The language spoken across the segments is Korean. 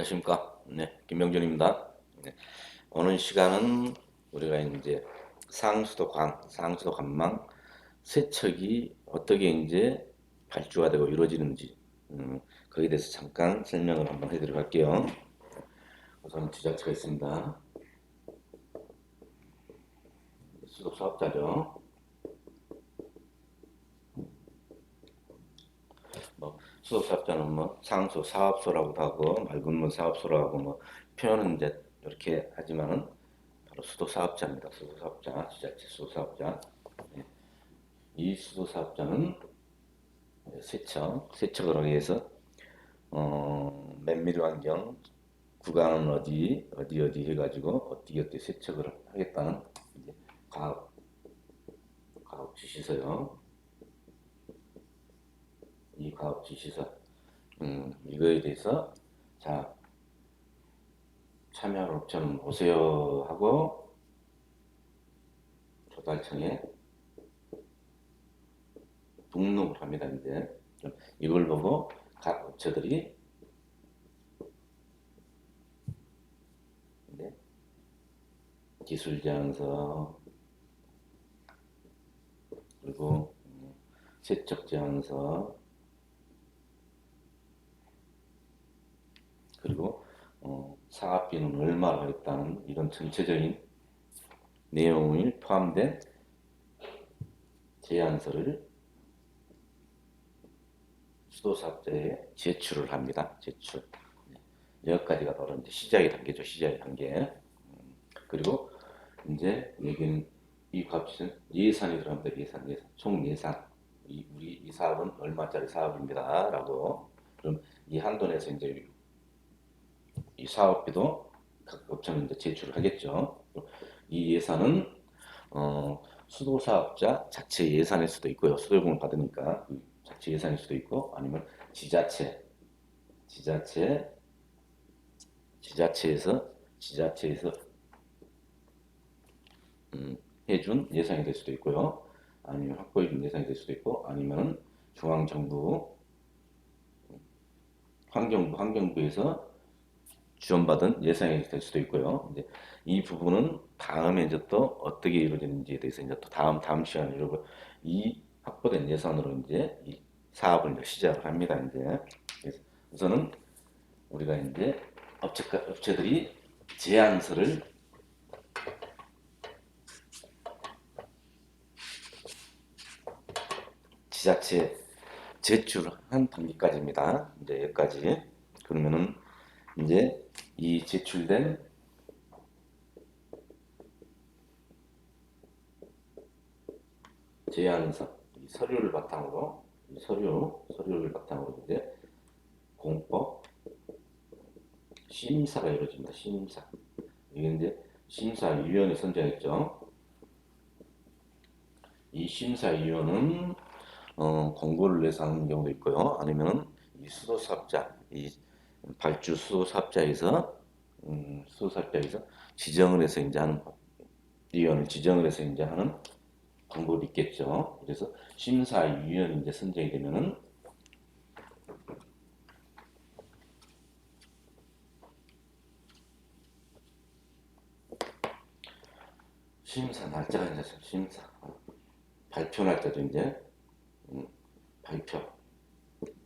안녕하십니까? 네, 김명준입니다. 네, 오늘 시간은 우리가 이제 상수도 관망 세척이 어떻게 이제 발주가 되고 이루어지는지 거기에 대해서 잠깐 설명을 한번 해드리도록 할게요. 우선 지자체가 있습니다. 수도 사업자죠. 뭐 수도 사업자는 뭐 상수 사업소라고도 하고 맑은 사업소라고 뭐 표현은 이제 이렇게 하지만은 바로 수도 사업자입니다. 수도 사업자, 지자체 수도 사업자. 네. 이 수도 사업자는 세척을 하기 위해서 면밀 환경 구간은 어디 해가지고 어떻게 세척을 하겠다는 이제 가업 지시서요. 이 가업 지시서 이거에 대해서 자 참여할 업체는 오세요 하고 조달청에 등록을 합니다. 이제 이걸 보고 각 업체들이 기술 제안서 그리고 세척 제안서 그리고 사업비는 얼마를 하겠다는 이런 전체적인 내용이 포함된 제안서를 수도사업자에 제출을 합니다. 제출. 여기까지가 바로 이제 시작의 단계죠. 시작의 단계. 그리고 이제 여기는 이 값은 예산이 들어갑니다. 예산. 총 예산. 우리 이 사업은 얼마짜리 사업입니다. 라고. 그럼 이 한도 내에서 이제 이 사업비도 각 업체는 이제 제출을 하겠죠. 이 예산은 수도사업자 자체 예산일 수도 있고요. 수도요금을 받으니까 그 자체 예산일 수도 있고 아니면 지자체에서 해준 예산이 될 수도 있고요. 아니면 확보해준 예산이 될 수도 있고 아니면 중앙정부 환경부에서 지원받은 예산이 될 수도 있고요. 이제 이 부분은 다음에 이제 또 어떻게 이루어지는지에 대해서 이제 또 다음 시간에 이 확보된 예산으로 이제 이 사업을 이제 시작을 합니다. 이제 그래서 우선은 우리가 이제 업체들이 제안서를 지자체에 제출한 단계까지입니다. 이제 여기까지. 그러면은 이제 이 제출된 제안서, 이 서류를 바탕으로 서류를 바탕으로 이제 공법 심사가 이루어집니다. 심사. 이게 이제 심사위원회 선정했죠. 이 심사위원은 공고를 내서 하는 경우도 있고요. 아니면 이 수도사업자, 이 발주 수도사업자에서 지정을 해서 이제 하는 위원을 지정을 해서 이제 하는 방법이 있겠죠. 그래서 심사위원이 이제 선정이 되면은 심사 날짜가 이제 발표 날짜도 이제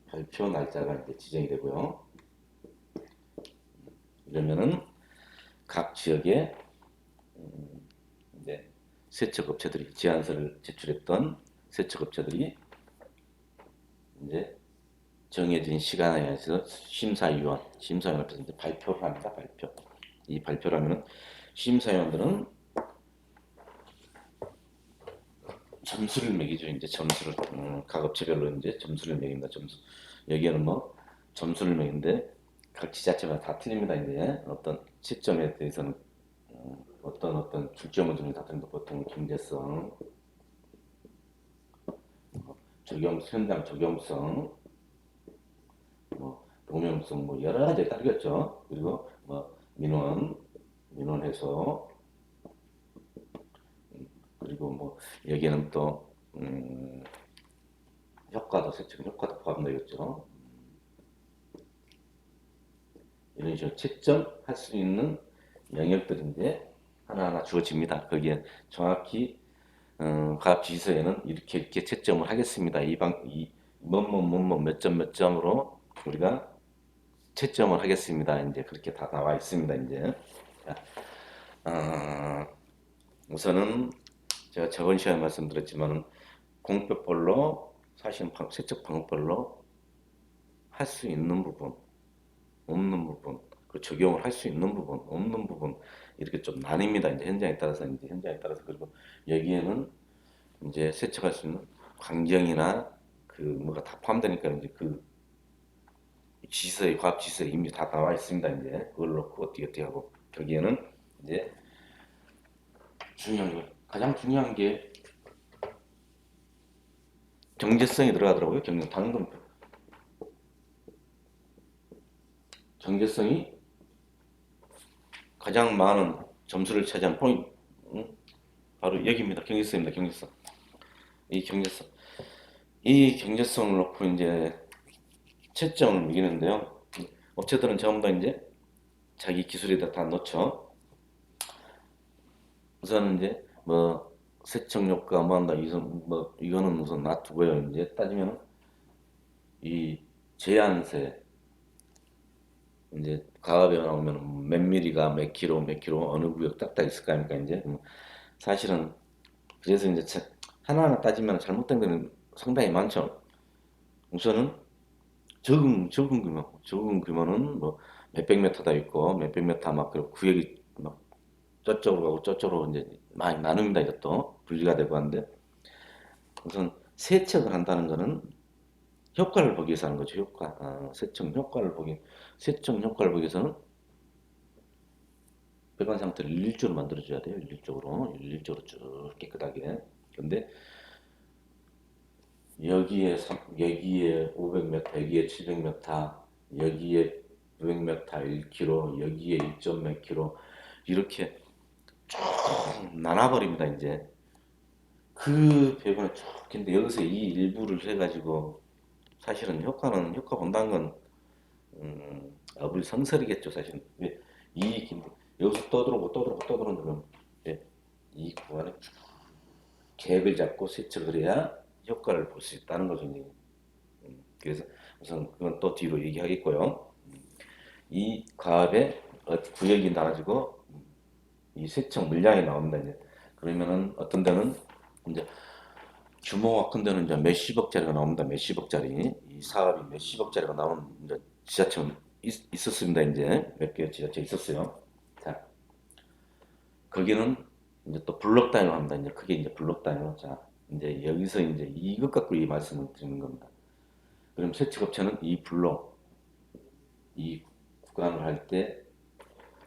발표 날짜가 이제 지정이 되고요. 이러면은 각 지역에 이제 세척업체들이 제안서를 제출했던 세척업체들이 이제 정해진 시간에 의해서 심사위원 앞에서 이제 발표를 합니다. 이 발표를 하면은 심사위원들은 점수를 매기죠. 이제 점수를 각 업체별로 이제 점수를 매깁니다. 여기에는 뭐 점수를 매긴데 각 지자체마다 다 틀립니다. 이제 어떤 시점에 대해서는 어떤 출제물 중에 다 틀린다. 보통 경제성, 현장 적용성, 뭐 동명성, 뭐 여러 가지에 따르겠죠. 그리고 뭐 민원 해소, 그리고 뭐 여기에는 또 세척 효과도 포함되겠죠. 이런 식으로 채점할 수 있는 영역들이 이제 하나하나 주어집니다. 거기에 정확히 과학 지수에는 이렇게 채점을 하겠습니다. 이 뭐뭐 몇 점 몇 점으로 우리가 채점을 하겠습니다. 이제 그렇게 다 나와 있습니다. 이제 자, 어, 우선은 제가 저번 시간에 말씀드렸지만 공표별로 사실은 세척 방법별로 할 수 있는 부분, 없는 부분, 그 적용을 할 수 있는 부분, 없는 부분 이렇게 좀 나뉩니다. 이제 현장에 따라서 그리고 여기에는 이제 세척할 수 있는 환경이나 그 뭐가 다 포함되니까 이제 그 지서에 과학 지서에 이미 다 나와 있습니다. 이제 그걸 놓고 어떻게 하고 거기에는 이제 가장 중요한 게 경제성이 들어가더라고요. 방금 경제성이 가장 많은 점수를 차지한 포인트, 바로 여기입니다. 경제성입니다. 경제성. 이 경제성. 이 경제성을 놓고 이제 채점을 매기는데요. 업체들은 전부 다 이제 자기 기술에다 다 넣죠. 우선 이제 뭐 세척 효과 뭐 한다 이거는 우선 놔두고요. 이제 따지면 이 제한세 이제 가압에 나오면 몇 미리가 몇 킬로 어느 구역 딱딱 있을 거 아닙니까 이제 사실은 그래서 이제 하나하나 따지면 잘못된 거는 상당히 많죠. 우선은 적은 규모는 뭐 몇백 메타다 있고 몇백 메타 막 그리고 구역이 막 저쪽으로 가고 저쪽으로 이제 많이 나눕니다. 이것도 분리가 되고 하는데 우선 세척을 한다는 거는 효과를 보기 위해서 하는 거죠. 세척 효과를 보기 위해서는 배관 상태를 일률적으로 만들어줘야 돼요. 일률적으로 쭉 깨끗하게. 근데 여기에 500m, 여기에 700m, 여기에 900m, 1km, 여기에 1점 몇 킬로 이렇게 쭉 나눠버립니다. 이제 그 배분을 쭉 근데 여기서 이 일부를 해가지고 사실은 효과 본다는 건 어불성설이겠죠. 사실은 이 여기서 떠들어오면 이 구간에 쭉 갭을 잡고 세척을 해야 효과를 볼 수 있다는 거죠. 그래서 우선 그건 또 뒤로 얘기하겠고요. 이 가압에 구역이 나눠지고 이 세척 물량이 나옵니다. 이제 그러면은 어떤 데는 이제 규모가 큰 데는 이제 몇십억짜리가 나옵니다. 몇십억짜리 이 사업이 몇십억짜리가 나오는 이제 지자체는 있었습니다. 이제 몇 개 지자체 있었어요. 자, 거기는 이제 또 블록 단위로 합니다. 이제 그게 이제 블록 단위로. 자, 이제 여기서 이제 이것 갖고 이 말씀을 드리는 겁니다. 그럼 세척업체는 이 구간을 할 때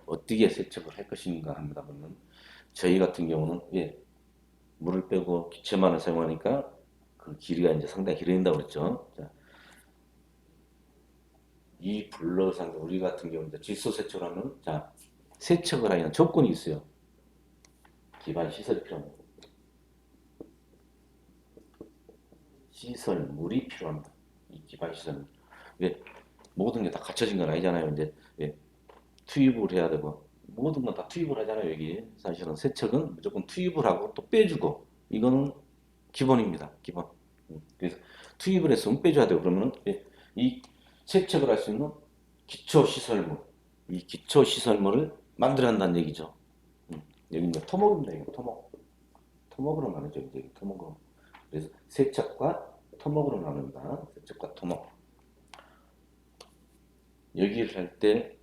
어떻게 세척을 할 것인가 합니다. 그러면 저희 같은 경우는 물을 빼고 기체만을 사용하니까 그 길이가 이제 상당히 길어진다고 그랬죠. 자, 이 블럭상 우리 같은 경우 이제 질소 세척을 하면 자 세척을 하려는 조건이 있어요. 기반 시설이 필요합니다. 물이 필요합니다. 이 기반 시설은 모든 게 다 갖춰진 건 아니잖아요. 이제 투입을 해야 되고 모든 건 다 투입을 하잖아요. 여기 사실은 세척은 무조건 투입을 하고 또 빼주고 이거는 기본입니다. 기본. 그래서 투입을 했으면 빼줘야 되고 그러면 이 세척을 할 수 있는 기초 시설물 이 기초 시설물을 만들어야 한다는 얘기죠. 여기 이제 토목입니다. 이거 토목으로 나누죠. 이제 토목으로. 그래서 세척과 토목으로 나눕니다. 세척과 토목. 여기를 할 때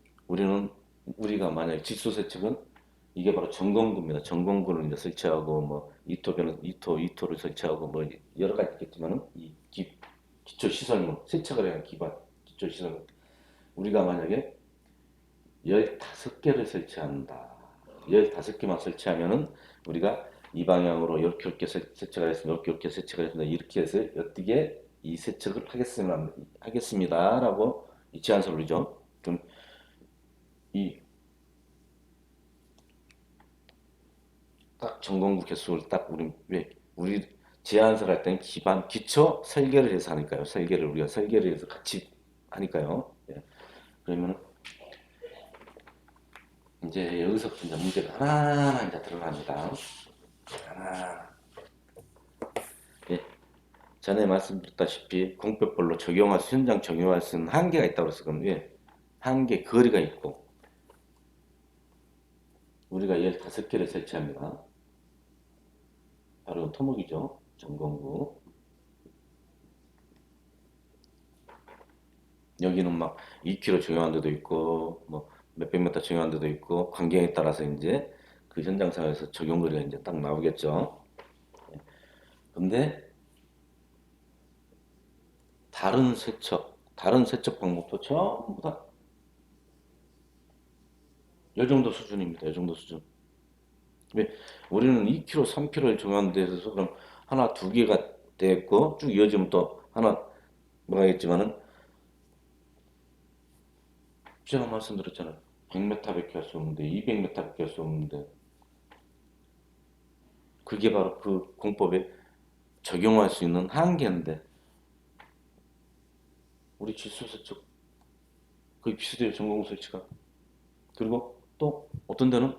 우리가 만약에 질소 세척은 이게 바로 전공구입니다. 전공구를 이제 설치하고 뭐 이토를 설치하고 뭐 여러 가지 있겠지만은 이 기초 시설물 세척을 위한 기반 기초 시설물 우리가 만약에 15개를 설치한다. 15개만 설치하면은 우리가 이 방향으로 이렇게 세척을 했으면 이렇게 세척을 했습니다. 이렇게 해서 어떻게 이 세척을 하겠습니다라고 이 제안서를 올리죠. 그럼 딱 전공구 개수를 딱 우리 제안서를 할 때는 기초 설계를 해서 하니까요. 우리가 설계를 해서 같이 하니까요. 그러면 이제 여기서부터 이제 문제가 하나하나 이제 들어갑니다. 하나. 예, 전에 말씀드렸다시피 공법별로 적용할 수, 현장 적용할 수 있는 한계가 있다고 그랬어요. 예, 한계, 거리가 있고, 우리가 15개를 설치합니다. 바로 토목이죠. 전공구. 여기는 막 2km 적용한 데도 있고, 뭐 몇백 미터 적용한 데도 있고, 환경에 따라서 이제 그 현장 상황에서 적용거리가 이제 딱 나오겠죠. 근데 다른 세척 방법도 전부 다 이 정도 수준입니다. 이 정도 수준. 왜 우리는 2kg, 3kg를 적용한 데서 그럼 하나, 두 개가 됐고 쭉 이어지면 또 하나 뭐가겠지만은 제가 말씀드렸잖아요. 100m밖에 할 수 없는데 200m밖에 할 수 없는데 그게 바로 그 공법에 적용할 수 있는 한계인데 우리 질소 세척 거의 비슷해요. 전공 설치가. 그리고 또 어떤 데는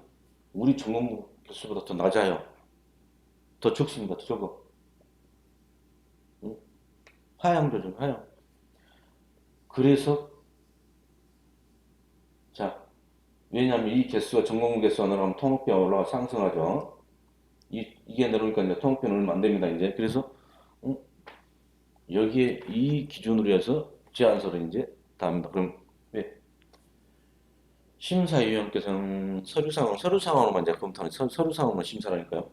우리 전공 개수보다 더 낮아요. 더 적습니다. 더 적어. 응? 하향 조정, 하향. 그래서 자, 왜냐하면 이 개수가 전공 개수가 늘어나면 통합비가 올라가 상승하죠. 이게 늘으니까 이제 통합비 늘면 안 됩니다. 이제 그래서 응? 여기에 이 기준으로 해서 제안서를 이제 다 합니다. 그럼 왜? 심사위원께서는 서류 상황으로만 이제 검토하는 서류 상황만 심사하니까요.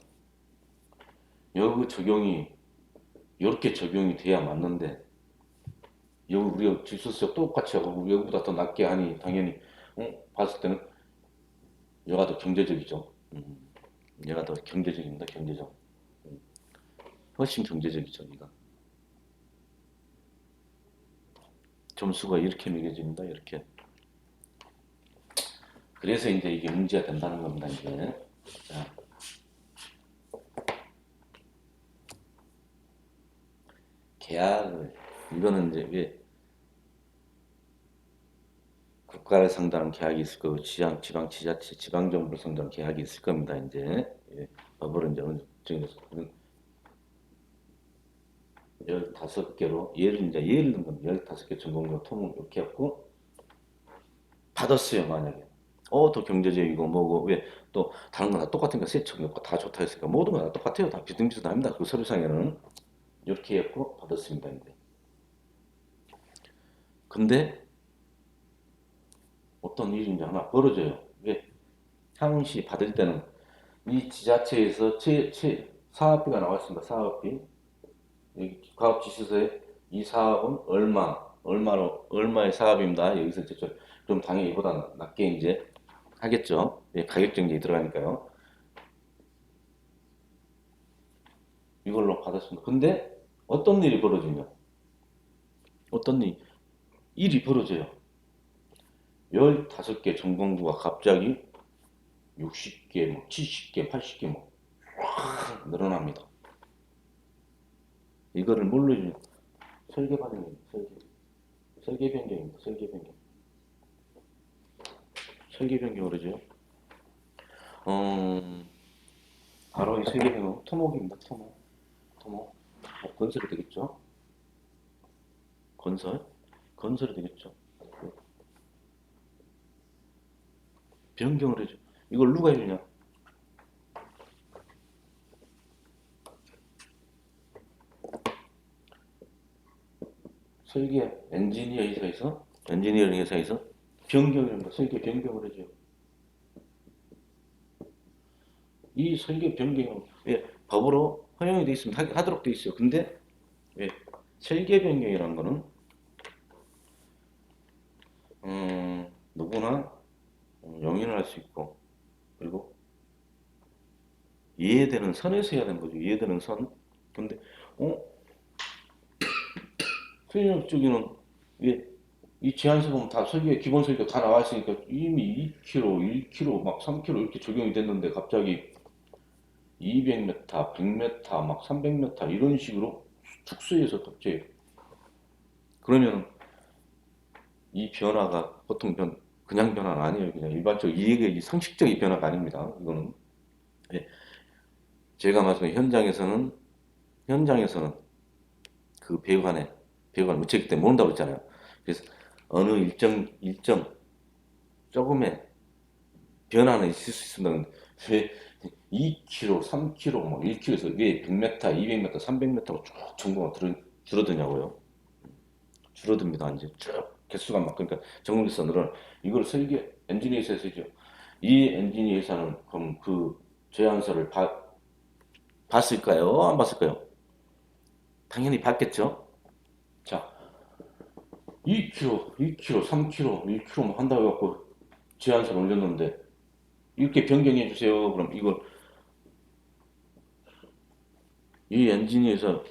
여기 적용이 이렇게 적용이 돼야 맞는데 여기 우리가 질소수가 똑같이 하고 여기보다 더 낮게 하니 당연히 봤을 때는 얘가 더 경제적이죠. 얘가 더 경제적입니다. 경제적. 훨씬 경제적이죠. 얘가. 점수가 이렇게 매겨집니다. 이렇게. 그래서 이제 이게 문제가 된다는 겁니다. 이제. 자, 계약을 이거는 이제 왜 국가를 상대하는 계약이 있을 거고 지방 지자체 지방 정부를 상대하는 계약이 있을 겁니다. 이제 예, 법으로 이제 어느 정해서 15개로 예를 든 겁니다. 15개 전공과 토목 이렇게 했고 받았어요. 만약에 더 경제적이고 뭐고 왜 또 다른 거나 똑같은 거 세척 넣고 다 좋다 했으니까 모든 거다 똑같아요. 다 비슷비슷합니다. 그 서류상에는 이렇게 했고 받았습니다. 이제 근데 어떤 일이 이제 하나 벌어져요. 왜 상시 받을 때는 이 지자체에서 사업비가 나왔습니다. 사업비 여기 가업지시서에 이 사업은 얼마의 사업입니다. 여기서 그럼 당연히 이보다 낮게 이제 하겠죠. 예, 가격 정책이 들어가니까요. 이걸로 받았습니다. 근데 어떤 일이 벌어지냐? 어떤 일이 벌어져요. 15개 전공부가 갑자기 60개, 뭐 70개, 80개 뭐확 늘어납니다. 이거를 뭘로 해주냐? 설계 반영입니다. 설계 변경입니다. 설계 변경. 설계 변경으로 죠 어, 바로 이 설계 변경 토목입니다. 토목. 건설이 되겠죠? 건설이 되겠죠? 변경을 해줘. 이걸 누가 해주냐? 설계 엔지니어링 회사에서 변경을 설계 변경을 해줘요. 이 설계 변경은 예, 법으로 허용이 돼 있으면 하도록 돼 있어요. 근데 예, 설계 변경이라는 거는 누구나 용인을 할 수 있고 그리고 이해되는 선에서 해야 되는 거죠. 이해되는 선. 근데 어 수인업 쪽에는 예, 이 제안서 보면 다 기본 설계 다 나와 있으니까 이미 2km, 1km, 막 3km 이렇게 적용이 됐는데 갑자기 200m, 100m, 막 300m 이런 식으로 축소해서 갑자기 그러면 이 변화가 보통 그냥 변화가 아니에요. 그냥 일반적 이해의 상식적인 변화가 아닙니다. 이거는 예, 제가 말씀드린 현장에서는 그 배우관을 무채기 때문에 모른다고 했잖아요. 그래서 어느 일정 조금의 변화는 있을 수 있으면 왜 2km, 3km, 뭐 1km에서 왜 100m, 200m, 300m로 쭉 정보가 줄어드냐고요. 줄어듭니다. 이제 쭉 개수가 막 그러니까 전공기선으로 이걸 설계 엔지니어에서 했죠. 이 엔지니어에서는 그럼 그 제안서를 봤을까요? 안 봤을까요? 당연히 봤겠죠. 자, 2km, 2km, 3km, 1km 한다고 해갖고 제안서를 올렸는데 이렇게 변경해 주세요. 그럼 이걸 이 엔지니어에서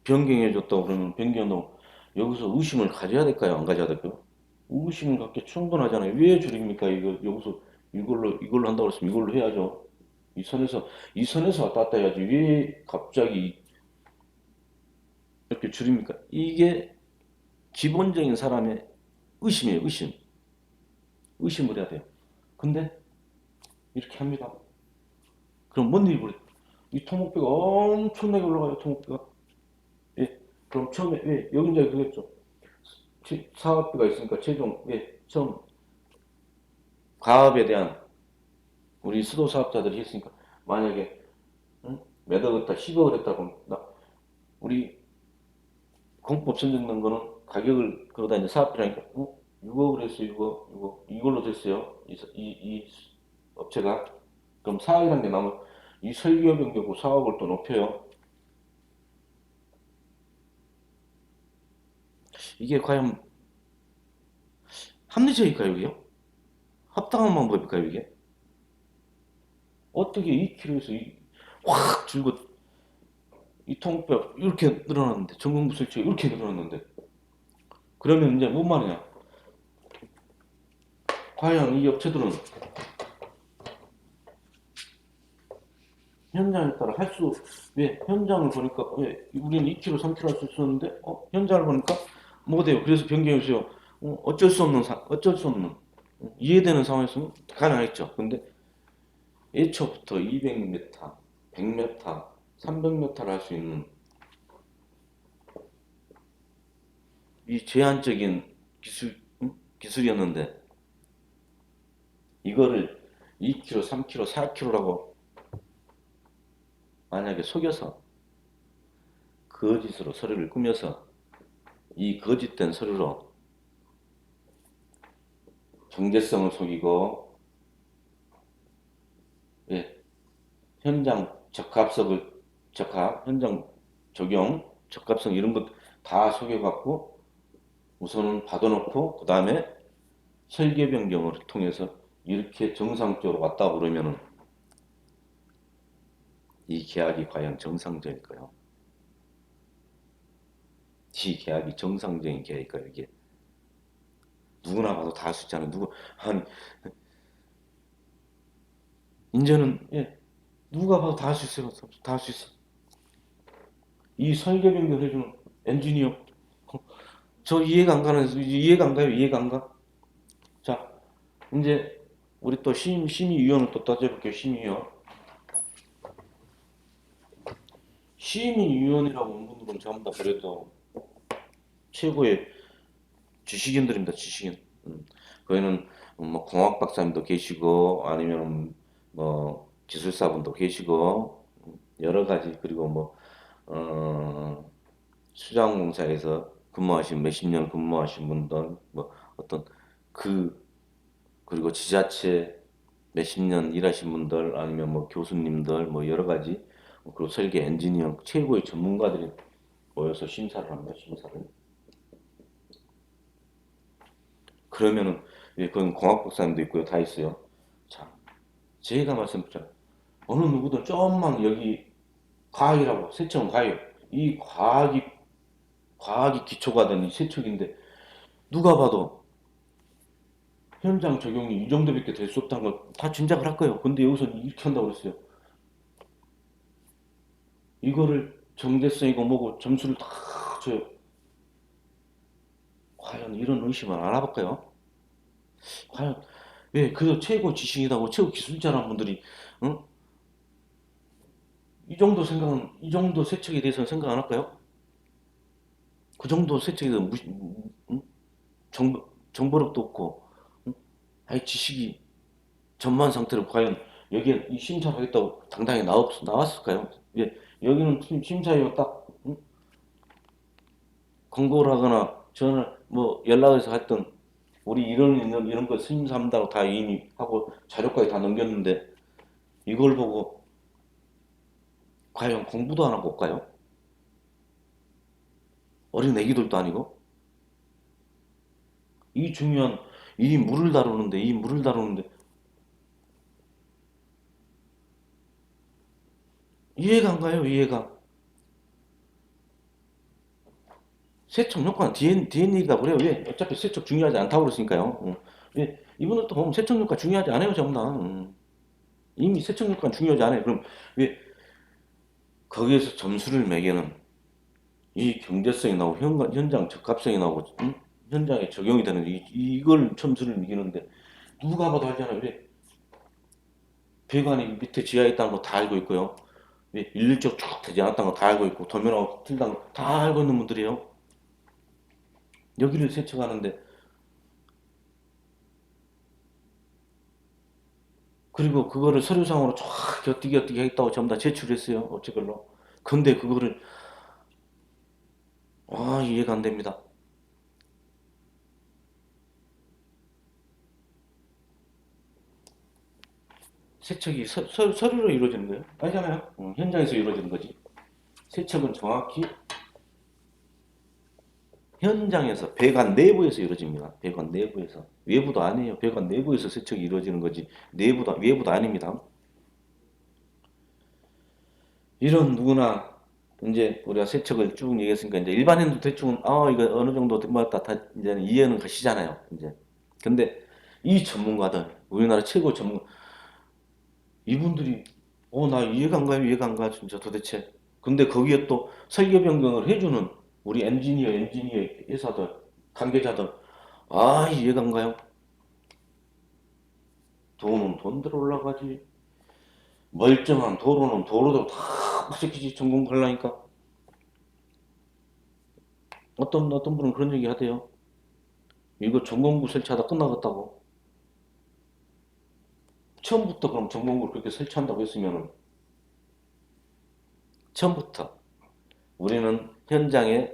변경해 줬다고 그러면 변경한다고 여기서 의심을 가져야 될까요? 안 가져야 될까요? 의심을 갖기 충분하잖아요. 왜 줄입니까? 이거 여기서 이걸로 한다고 했으면 이걸로 해야죠. 이 선에서 왔다 갔다 해야지. 왜 갑자기 이렇게 줄입니까? 이게 기본적인 사람의 의심이에요. 의심을 해야 돼요. 근데 이렇게 합니다. 그럼 뭔 일이 벌어요? 이 토목비가 엄청나게 올라가요. 토목비가. 예. 그럼 처음에 여기 이제 그랬죠. 사업비가 있으니까 최종 처음 가압에 대한 우리 수도 사업자들이 했으니까 만약에 응? 몇 억을 했다 10억을 했다 그럼 우리 공법 선정된 거는 가격을 그러다 이제 사업비라니까 6억을 했어요. 6억 이걸로 됐어요. 이 업체가 그럼 4억이라는 게 나면 이 설계 변경고 4억을 또 높여요. 이게 과연 합리적일까요, 이게요? 합당한 방법일까요, 이게? 어떻게 2kg에서 확 줄고 이 통뼈 이렇게 늘어났는데 전공부 설치가 이렇게 늘어났는데 그러면 이제 뭔 말이냐? 과연 이 업체들은 현장에 따라 왜 현장을 보니까 왜 우리는 2kg, 3kg 할 수 있었는데 현장을 보니까 뭐 돼요? 그래서 변경해 주세요. 어쩔 수 없는 이해되는 상황에서는 가능했죠. 근데 애초부터 200m, 100m, 300m를 할 수 있는 이 제한적인 기술이었는데 이거를 2kg, 3kg, 4kg라고 만약에 속여서 거짓으로 서류를 꾸며서 이 거짓된 서류로 정제성을 속이고 현장 현장 적용, 적합성 이런 것 다 속여갖고 우선은 받아놓고 그 다음에 설계 변경을 통해서 이렇게 정상적으로 왔다 그러면은 이 계약이 과연 정상적일까요? 이 계약이 정상적인 계약일까요? 이게 누구나 봐도 다 할 수 있잖아요. 아니 이제는 누가 봐도 다 할 수 있어요. 다 할 수 있어. 이 설계 변경 해주는 엔지니어 저 이해가 안 가요? 이해가 안 가? 자 이제 우리 또 심의위원을 또 따져볼게요. 심의위원이라고 온 분들은 전부 다 그래도 최고의 지식인들입니다. 지식인. 거기는 뭐 공학 박사님도 계시고 아니면 뭐 기술사분도 계시고 여러 가지 그리고 뭐 수자원공사에서 근무하신 몇십 년 근무하신 분들 뭐 어떤 그 그리고 지자체 몇십 년 일하신 분들 아니면 뭐 교수님들 뭐 여러 가지 그리고 설계 엔지니어 최고의 전문가들이 모여서 심사를 합니다. 심사를. 그러면은 그건 공학 박사님도 있고요. 다 있어요. 자, 제가 말씀드렸잖아요. 어느 누구든 조금만 여기 과학이라고 세척은 과학 이 과학이 기초가 된 이 세척인데 누가 봐도 현장 적용이 이 정도밖에 될 수 없다는 걸 다 짐작을 할 거예요. 근데 여기서 이렇게 한다고 그랬어요. 이거를 정제성이고 뭐고 점수를 다 줘요. 과연 이런 의심을 안 해볼까요? 과연 왜 그 최고 지식이라고 최고 기술자라는 분들이 어? 이 정도 생각은 이 정도 세척에 대해서는 생각 안 할까요? 그 정도 세척에 대해서 응? 정보력도 없고 응? 아예 지식이 전무한 상태로 과연 여기에 이 심사를 하겠다고 당당히 나왔을까요? 예, 여기는 심사위원 딱 응? 권고를 하거나 전화 뭐 연락해서 했던 우리 이런 거 심사한다고 다 이미 하고 자료까지 다 넘겼는데 이걸 보고 과연 공부도 안 하고 올까요? 어린 애기들도 아니고 이 중요한 이 물을 다루는데 이해가 안 가요, 이해가. 세척 효과는 DNA가 그래요. 왜? 어차피 세척 중요하지 않다고 그랬으니까요. 왜? 이분들도 보면 세척 효과 중요하지 않아요, 전부 다. 이미 세척 효과는 중요하지 않아요. 그럼 왜 거기에서 점수를 매기는 이 경제성이 나오고 현장 적합성이 나오고 현장에 적용이 되는 이걸 점수를 매기는데 누가 봐도 알잖아요. 왜? 배관이 밑에 지하에 있다는 거 다 알고 있고요. 왜? 일률적 쭉 되지 않았다는 거 다 알고 있고 도면하고 틀다는 거 다 알고 있는 분들이에요. 여기를 세척하는데 그리고 그거를 서류상으로 쫙 곁들이 했다고 전부 다 제출했어요. 어찌걸로. 근데 그거를 이해가 안 됩니다. 세척이 서류로 이루어지는 거예요? 아니잖아요. 현장에서 이루어지는 거지. 세척은 정확히 현장에서 배관 내부에서 이루어집니다. 배관 내부에서. 외부도 아니에요. 배관 내부에서 세척이 이루어지는 거지. 외부도 아닙니다. 이런 누구나 이제 우리가 세척을 쭉 얘기했으니까 이제 일반인도 대충 이거 어느 정도 맞다 다 이제는 이해는 가시잖아요. 이제 근데 이 전문가들 우리나라 최고 전문 이분들이 나 이해가 안 가요, 이해가 안 가, 진짜 도대체. 근데 거기에 또 설계 변경을 해주는 우리 엔지니어 회사들 관계자들 이해가 안 가요. 돈은 돈대로 올라가지. 멀쩡한 도로는 도로대로 다 무색해지 전공 가려니까 어떤 분은 그런 얘기 하대요. 이거 전공부 설치하다 끝나겠다고. 처음부터 그럼 전공부를 그렇게 설치한다고 했으면은 처음부터 우리는 현장에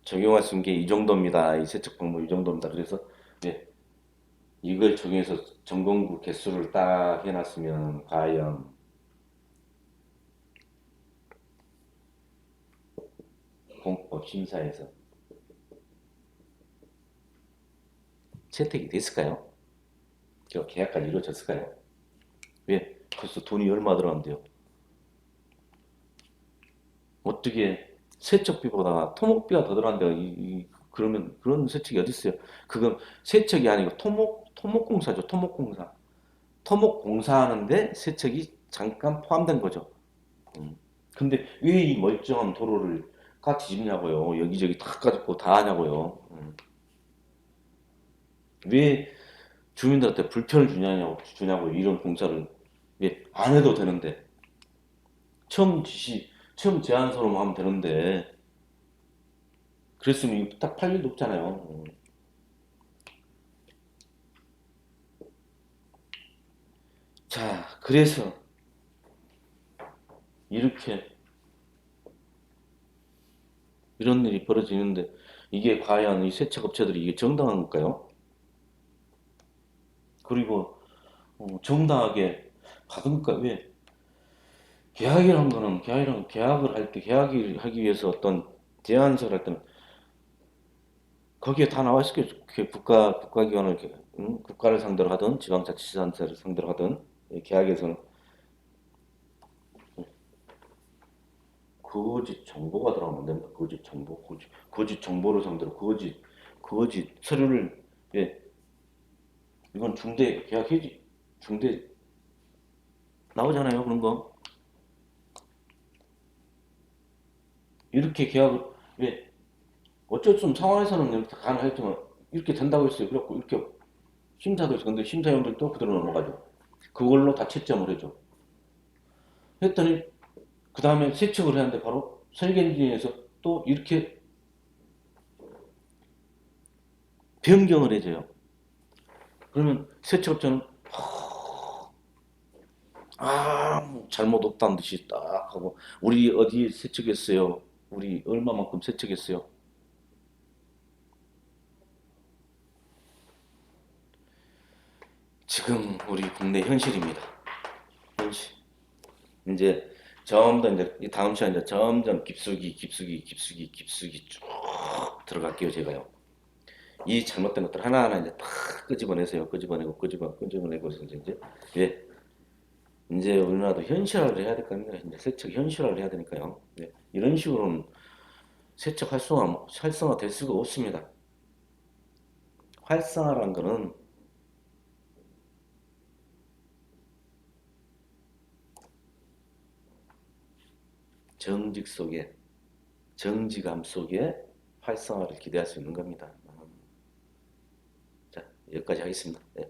적용할 수 있는 게 이 정도입니다. 이 세척 방법 이 정도입니다. 그래서 네, 이걸 적용해서 전공부 개수를 딱 해놨으면 과연 공법 심사에서 채택이 됐을까요? 저 계약까지 이루어졌을까요? 왜? 벌써 돈이 얼마 들어간대요. 어떻게 세척비보다 토목비가 더 들어간대요. 그러면 그런 세척이 어디 있어요? 그건 세척이 아니고 토목공사죠. 토목공사. 토목공사하는데 세척이 잠깐 포함된 거죠. 음. 근데 왜 이 멀쩡한 도로를 뒤집냐고요. 여기저기 다 까짓고 다 하냐고요. 왜 주민들한테 불편을 주냐고 이런 공사를 왜 안 해도 되는데 처음 제안서로만 하면 되는데 그랬으면 이거 딱 팔 일도 없잖아요. 자, 그래서 이렇게 이런 일이 벌어지는데 이게 과연 이 세척업체들이 이게 정당한 걸까요? 그리고 정당하게 받을까? 왜 계약이란 거는 계약을 할 때 계약을 하기 위해서 어떤 제안서를 할 때는 거기에 다 나와 있을게요. 국가기관을 국가를 상대로 하든 지방자치단체를 상대로 하든 계약에서는 거짓 정보가 들어가면 안 됩니다. 거짓 정보를 상대로 거짓 서류를 예, 이건 중대 계약 해지 중대 나오잖아요. 그런 거 이렇게 계약을 예, 어쩔 수 없는 상황에서는 이렇게 가능하겠지만 이렇게 된다고 했어요. 그래갖고 이렇게 심사도 있어. 근데 심사위원들도 그대로 넘어가죠. 그걸로 다 채점을 해줘. 했더니 그 다음에 세척을 해야 하는데 바로 설계 엔지니어에서 또 이렇게 변경을 해줘요. 그러면 세척업자는 잘못 없다는 듯이 딱 하고 우리 어디 세척했어요? 우리 얼마만큼 세척했어요? 지금 우리 국내 현실입니다. 현실. 이제 점점 이제 이 다음 시간 이제 점점 깊숙이 쭉 들어갈게요, 제가요. 이 잘못된 것들 하나하나 이제 다 끄집어내세요. 끄집어내고 이제 예, 이제 우리나라도 현실화를 해야 될 거 아닙니까? 이제 세척 현실화를 해야 되니까요. 네, 이런 식으로는 세척 활성화 될 수가 없습니다. 활성화라는 거는 정직 속에 정직함 속에 활성화를 기대할 수 있는 겁니다. 자, 여기까지 하겠습니다. 네.